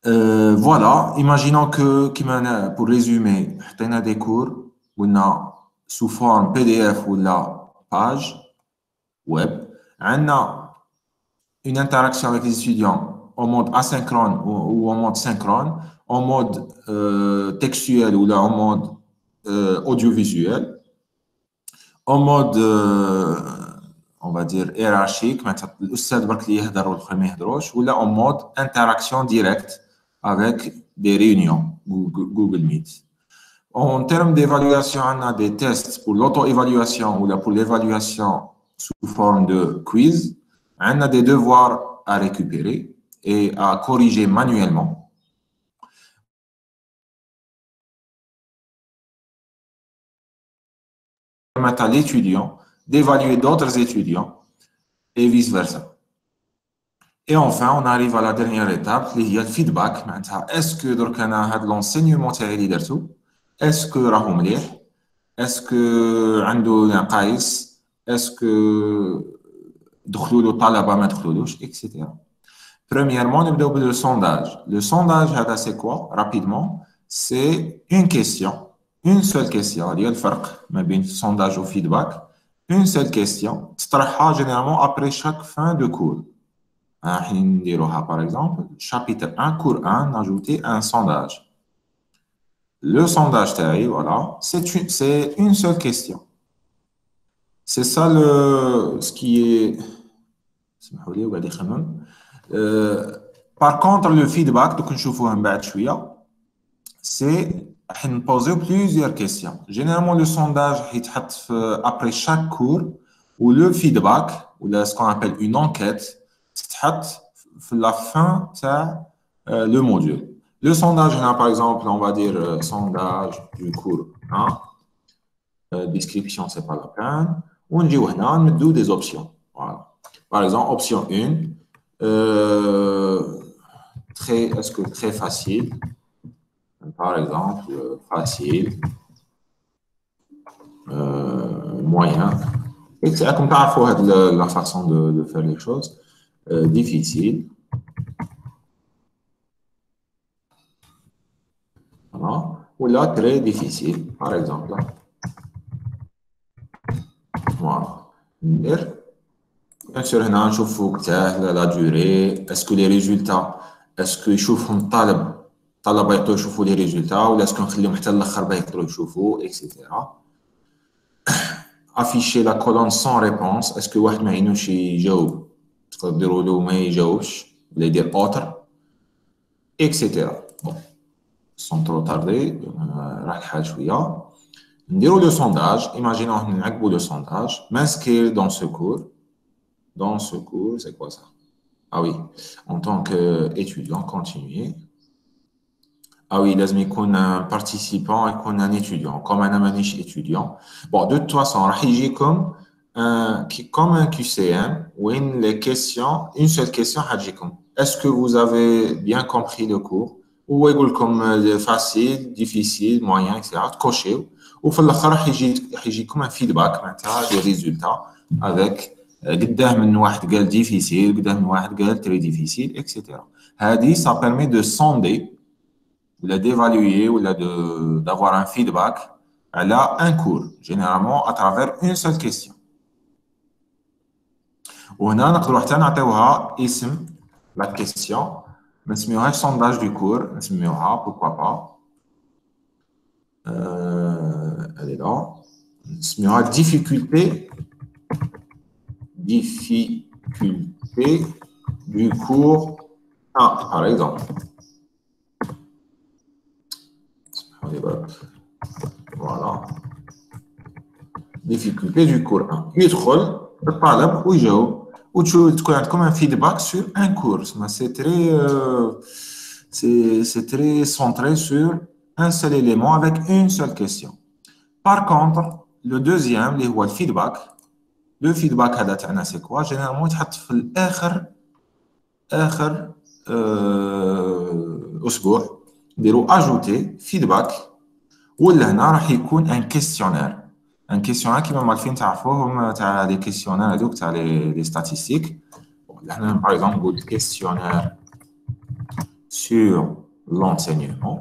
Voilà, imaginons que, pour résumer, on a des cours on a sous forme PDF ou la page web. On a une interaction avec les étudiants en mode asynchrone ou en mode synchrone, en mode textuel ou là en mode audiovisuel, en mode, on va dire, hiérarchique, مثلا الأستاذ برك اللي يهضر والآخرين ما يهضروش, ولا en mode interaction directe avec des réunions Google Meet. En termes d'évaluation, on a des tests pour l'auto-évaluation ou là pour l'évaluation sous forme de quiz. On a des devoirs à récupérer et à corriger manuellement. Permettre à l'étudiant d'évaluer d'autres étudiants et vice-versa. Et enfin, on arrive à la dernière étape, qui est le feedback. Est-ce que l'enseignement تاعي درتو est-ce que راهو مليح est-ce que عنده نقايص est-ce que دخلوا له طلبه ما دخلولوش etc. Premièrement, نبداو بالle sondage. Le sondage c'est quoi rapidement? C'est une question, une seule question. Il y a le فرق ما بين sondage ou feedback. Une seule question تطرحها généralement après chaque fin de cours. Par exemple, chapitre 1, cours 1, ajouter un sondage. Le sondage, voilà, c'est une seule question. C'est ça ce qui est. Par contre, le feedback, c'est poser plusieurs questions. Généralement, le sondage est après chaque cours, ou le feedback, ou ce qu'on appelle une enquête, c'est la fin le module. Le sondage, par exemple, on va dire sondage du cours 1, description, c'est pas la peine. On dit des options. Voilà. Par exemple, option 1, est-ce que très facile? Par exemple, facile, moyen. Et c'est comme ça, il faut la façon de faire les choses. Difficile. Voilà. Ou là, très difficile, par exemple. Voilà. Bien sûr, on a la durée. Est-ce que les résultats, est-ce que يشوفهم الطلبة يقدروا يشوفوا les résultats ou est-ce qu'on نخليهم حتى الآخر باش يقدروا يشوفوا etc. Afficher la colonne sans réponse. Est-ce que واحد ما عينوش يجاوب تقدروا له ما يجاوبش ولا يدير autre etc. Bon, sans trop tarder, راح الحال شوية. نديروا le sondage. Imaginons نعقبوا le sondage. M'inscrire dans ce cours. Dans ce cours, c'est quoi ça? Ah oui, en tant qu'étudiant, continuer. Ah oui, لازم يكون un participant يكون un étudiant. Comme أنا مانيش étudiant. Bon, de toute façon, راح يجيكم comme un QCM وين les questions, une seule question حتجيكم. Est-ce que vous avez bien compris le cours? هو يقول لكم facile, difficile, moyen, etc. تكوشيو. وفي الآخر راح يجيكم un feedback معناتها des résultats avec قداه من واحد قال difficile, قداه من واحد قال très difficile, etc. هذه ça permet de sonder ou d'évaluer ou d'avoir un feedback à un cours, généralement à travers une seule question. وهنا نقدروا حتى نعطيوها اسم la question, ما نسميوهاش sondage du cours, نسميوها pourquoi pas. Elle est là. نسميوها difficulté du cours 1, par exemple. Voilà. Difficulté du cours 1. يدخل الطالب ويجاوب وتكون عندكم un feedback sur un cours. C'est très centré sur un seul élément avec une seule question. Par contre, le deuxième, اللي هو الفيدباك. Le feedback هذا تاعنا c'est quoi? Généralement يتحط في الآخر أسبوع نديرو ajouter feedback ولا هنا راح يكون un questionnaire. Un questionnaire كيما معرفين تعرفوهم تاع لي questionnaires هذوك تاع لي statistiques. هنا par exemple نقول questionnaire sur l'enseignement.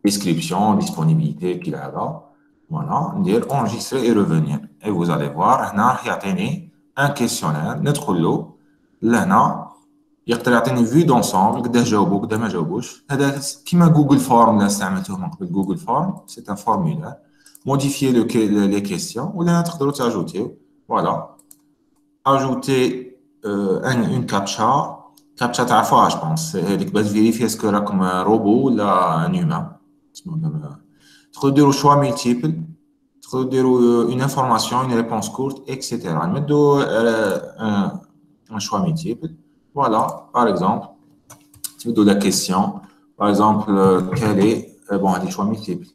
Description, disponibilité, puis là, voilà, dire enregistrer et revenir. Et vous allez voir, il y a un questionnaire, ندخل لهنا يقدر يعطيني vue d'ensemble قداه جاوبوا قداه ما جاوبوش. هذا كيما جوجل فورم اللي استعملته من قبل. جوجل فورم c'est un formulaire. Modifier les questions ولا تقدروا تاجوتيو. Voilà. Ajouter une captcha. Captcha تعرفوها je pense. هذيك باش vérifier est-ce que راكم robot ولا un humain. تقدروا ديروا choix multiple. تقدروا ديروا une information, une réponse courte, etc. نمدوا un choix multiple. Voilà, par exemple, tu me donnes la question. Par exemple, quel est... bon, des choix multiples.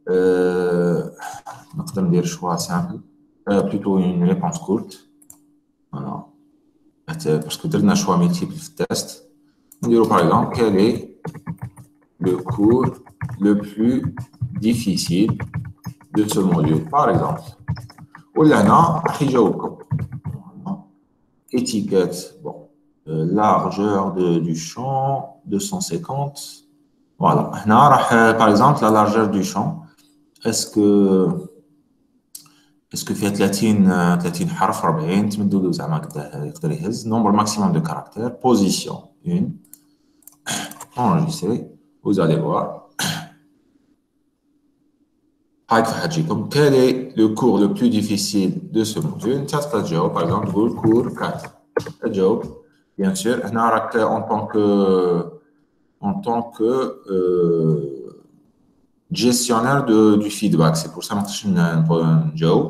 On va dire choix simple. Plutôt une réponse courte. Voilà. Parce que tu as un choix multiple de test. On va par exemple, quel est le cours le plus difficile de ce module, par exemple. Ou là, étiquette, bon, largeur du champ, 250. Voilà. Par exemple, la largeur du champ, est-ce que fait 30 حرف 40 تمدوا زعما قداه يقدر يهز nombre maximum de caractères, position 1, enregistrer, vous allez voir. Quel est le cours le plus difficile de ce module? Par exemple, le cours 4. Bien sûr, en tant que gestionnaire du feedback. C'est pour ça que je ne joue.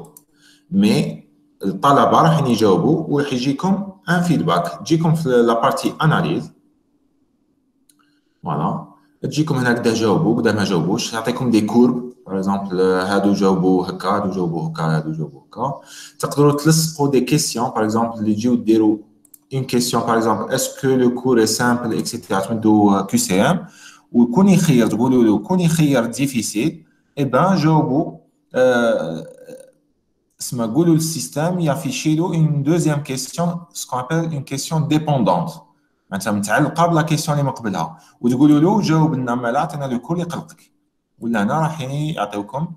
Mais الطلبة راح يجاوبوا ويجيكم un feedback. تجيكم في la partie analyse. Voilà. تجيكم هنا قدا جاوبوا قدا ما جاوبوش. يعطيكم des courbes. Par exemple, هادو جاوبوا هكا هادو جاوبوا هكا هادو جاوبوا هكا. تقدروا تلصقوا des questions. Par exemple, اللي تجيو ديروا une question. Par exemple, est-ce que le cours est simple, etc. تمدوا QCM. وكون يخير تقولوا له كون يخير difficile. Eh ben, جاوبوا. اسمها قولوا للسيستم يافيشي له une deuxième question, ce qu'on appelle une question dépendante. معناتها متعلقه بلا كيسيون اللي من قبلها وتقولوا له جاوب لنا مالا عطينا لو كور يقلقك ولا هنا راح يعطيوكم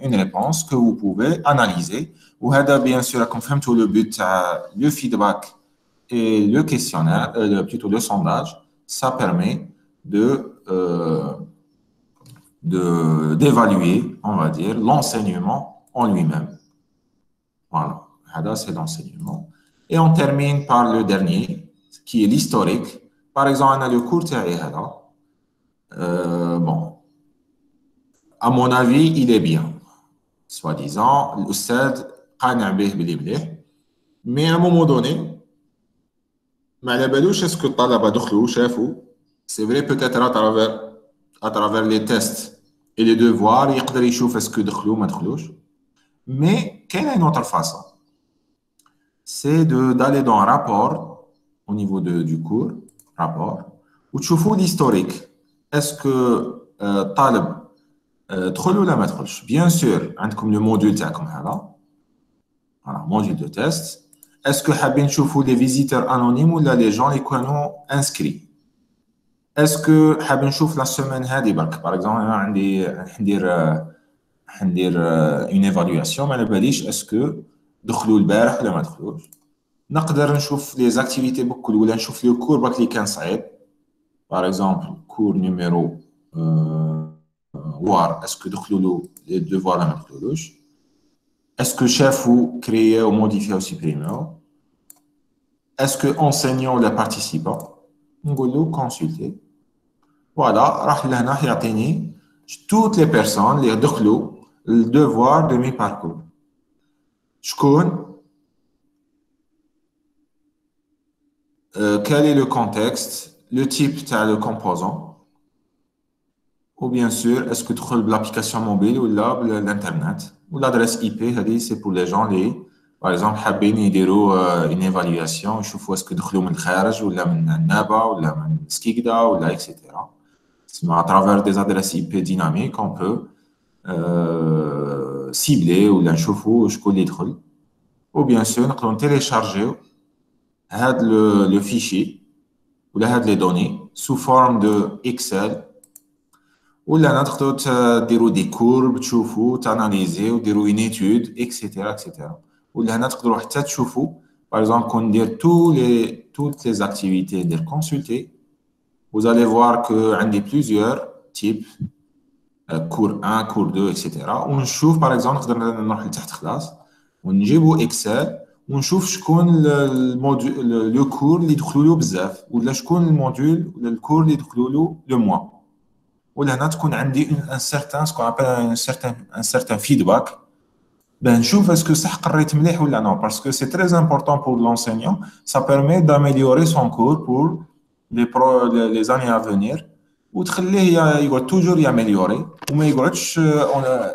une réponse que vous pouvez analyser. وهذا bien sûr راكم فهمتوا le but تاع le feedback et le questionnaire, plutôt le sondage, ça permet d'évaluer, on va dire, l'enseignement en lui-même. Voilà, c'est l'enseignement. Et on termine par le dernier, qui est l'historique. Par exemple, on a le cours bon, à mon avis, il est bien. Soi-disant, l'Oustad قانع به بلي مليح. Mais à un moment donné, ما على بالوش est-ce que الطلبة دخلوا شافوا. C'est vrai peut-être à travers les tests et les devoirs, يقدر يشوف est-ce que دخلوا ما دخلوش. Mais quelle est une autre façon? C'est d'aller dans un rapport au niveau du cours, rapport, où tu vois l'historique. Est-ce que طالب دخل ولا ما دخلش? Bien sûr, عندكم le module تاعكم هذا. Voilà, module de test. Est-ce que حابين تشوفوا les visiteurs anonymes ou les gens اللي كانوا inscrits? Est-ce que حابين نشوف la semaine هذه برك؟ Par exemple, أنا عندي ندير une évaluation ما على باليش est-ce que دخلوا البارح ولا ما دخلوش. نقدر نشوف لي زاكتيفيتي بكل ولا نشوف لو كور برك اللي كان صعيب. باغ اكزومبل كور نيميرو وار اسكو دخلوا له لي دوفوار ولا ما دخلولوش. اسكو شافوا كريا و موديفيا و سيبريميو. اسكو انسينيون ولا بارتيسيبون. نقول له كونسلتي. فوالا راح لهنا يعطيني toutes les personnes اللي دخلوا الدوفوار دو مي باركور. شكون quel est le contexte, le type de composant, ou bien sûr, est-ce que tu as l'application mobile ou l'internet, ou l'adresse IP, c'est pour les gens qui, par exemple, حابين يديروا une évaluation, يشوفوا est-ce que دخلوا من الخارج ولا من النابا ولا من سكيكدا ولا etc. À travers des adresses IP dynamiques, on peut cibler ou نشوفوا شكون اللي يدخل. ou bien sûr نقدروا télécharger le fichier ou les données sous forme de Excel ou là نقدروا ديروا des courbes تشوفوا تاناليزيو ديروا une étude etc. ou là نقدروا حتى تشوفوا par exemple qu'on dire toutes les activités de consulter. Vous allez voir que عندي plusieurs types cours 1 cours 2 etc. ونشوف par exemple نقدر نروح لتحت خلاص ونجيبوا اكسل ونشوف شكون الموديول لو كور اللي دخلوا له بزاف ولا شكون الموديول ولا الكور اللي دخلوا له لو موا ولا هنا تكون عندي ان سيرتان سكون ابل ان سيرتان فيدباك باه نشوف اسكو صح قريت مليح ولا نو باسكو سي تري امبورطون بور لونسينيون سا بيرمي داميليوري سون كور بور لي زاني ا فينير وتخليه يقعد توجور ياميليوري وما يقعدش ما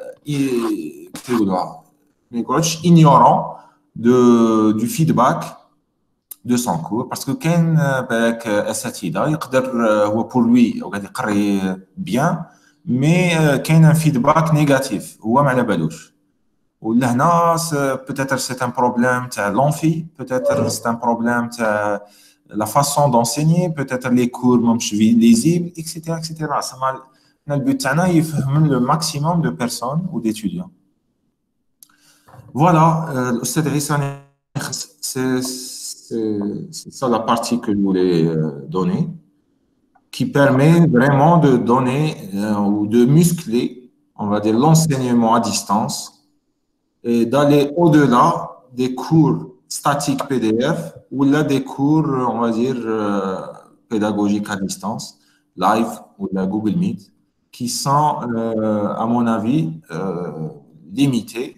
يقعدش ignorant du feedback de son cours parce que كاين بالك اساتذه يقدر هو pour lui او قاعد يقري bien mais كاين un feedback négatif هو ما على بالوش ولا هنا peut-être c'est un problème تاع l'amphi peut-être c'est un problème تاع la façon d'enseigner peut-être les cours مش lisibles etc. سما البوت تاعنا يفهم le maximum de personnes ou d'étudiants. Voilà, l'Ustad Issa, c'est ça la partie que je voulais donner, qui permet vraiment de donner ou de muscler, on va dire, l'enseignement à distance et d'aller au-delà des cours statiques PDF ou là des cours, on va dire, pédagogiques à distance, live ou la Google Meet, qui sont, à mon avis, limités.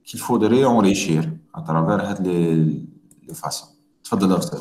qu'il faudrait enrichir à travers les façons. تفضل يا أستاذ.